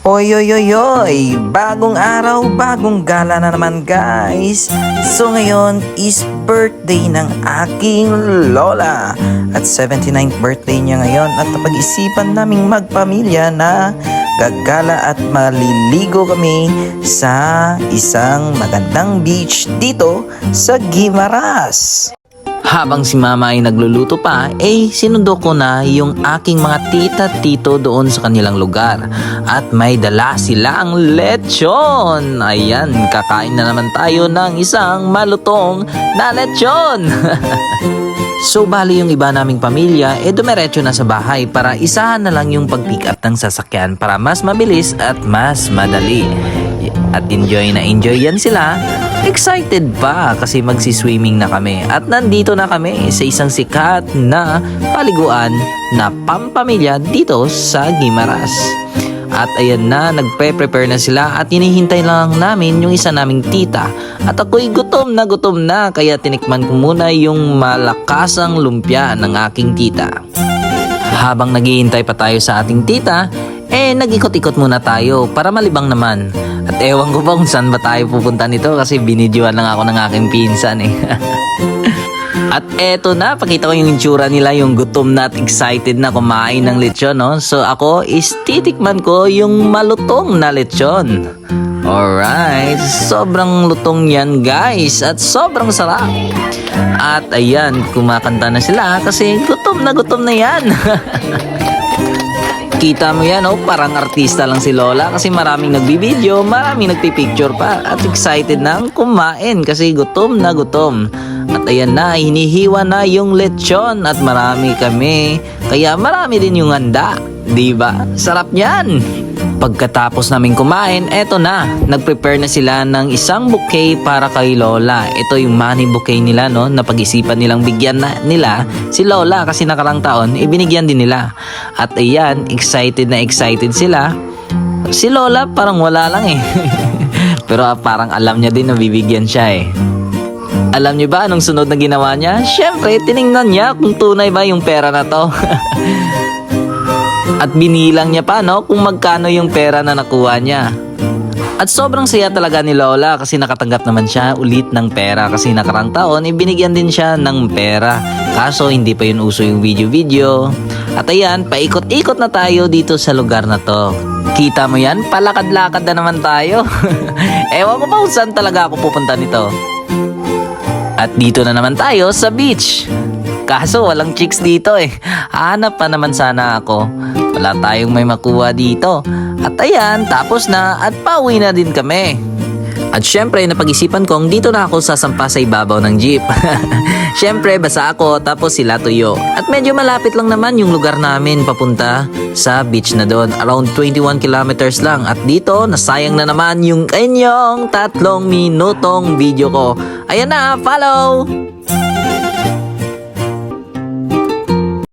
Oy, oy, oy, oy! Bagong araw, bagong gala na naman guys! So ngayon is birthday ng aking lola at 79th birthday niya ngayon at napag-isipan naming magpamilya na gagala at maliligo kami sa isang magandang beach dito sa Guimaras. Habang si mama ay nagluluto pa, sinundo ko na yung aking mga tita at tito doon sa kanilang lugar. At may dala silang lechon. Ayan, kakain na naman tayo ng isang malutong na lechon. So bali yung iba naming pamilya, dumiretso na sa bahay para isahan na lang yung pag-pick up ng sasakyan para mas mabilis at mas madali. At enjoy na enjoy yan sila. Excited pa kasi magsiswimming na kami at nandito na kami sa isang sikat na paliguan na pampamilya dito sa Guimaras. At ayan na, nagpe-prepare na sila at hinihintay lang namin yung isa naming tita. At ako'y gutom na kaya tinikman ko muna yung malakasang lumpia ng aking tita. Habang naghihintay pa tayo sa ating tita, nag-ikot-ikot muna tayo para malibang naman. At ewan ko ba kung saan ba tayo pupunta nito kasi binidyoan lang ako ng aking pinsan At eto na, pakita ko yung itsura nila, yung gutom na at excited na kumain ng lechon, no? So ako is titikman ko yung malutong na lechon. Alright, sobrang lutong yan guys at sobrang sarap. At ayan, kumakanta na sila kasi gutom na yan. Kita mo yan, parang artista lang si Lola kasi maraming nagbibideo, maraming nagpipicture pa at excited na kumain kasi gutom na gutom. At ayan na, hinihiwa na yung lechon at marami kami, kaya marami din yung handa, diba? Sarap niyan! Pagkatapos namin kumain, eto na, nag-prepare na sila ng isang bouquet para kay Lola. Ito yung money bouquet nila, no? Napag-isipan nilang bigyan nila si Lola kasi nakarang taon, ibinigyan din nila. At ayan, excited na excited sila. Si Lola parang wala lang Pero parang alam niya din na bibigyan siya Alam niyo ba anong sunod na ginawa niya? Syempre, tiningnan niya kung tunay ba yung pera na to. At binilang niya pa, no, kung magkano yung pera na nakuha niya. At sobrang saya talaga ni Lola kasi nakatanggap naman siya ulit ng pera kasi nakarang taon ibinigyan din siya ng pera. Kaso hindi pa yun uso yung video-video. At ayan, paikot-ikot na tayo dito sa lugar na to. Kita mo yan? Palakad-lakad na naman tayo. Ewan ko pa kung saan talaga ako pupunta nito. At dito na naman tayo sa beach. Kaso walang chicks dito Hanap pa naman sana ako. Wala tayong may makuha dito. At ayan, tapos na at pauwi na din kami. At syempre, napag-isipan kong dito na ako sasampa sa ibabaw ng jeep. Syempre, basa ako tapos sila tuyo. At medyo malapit lang naman yung lugar namin papunta sa beach na doon. Around 21 kilometers lang. At dito, nasayang na naman yung inyong 3 minutong video ko. Ayan na, follow!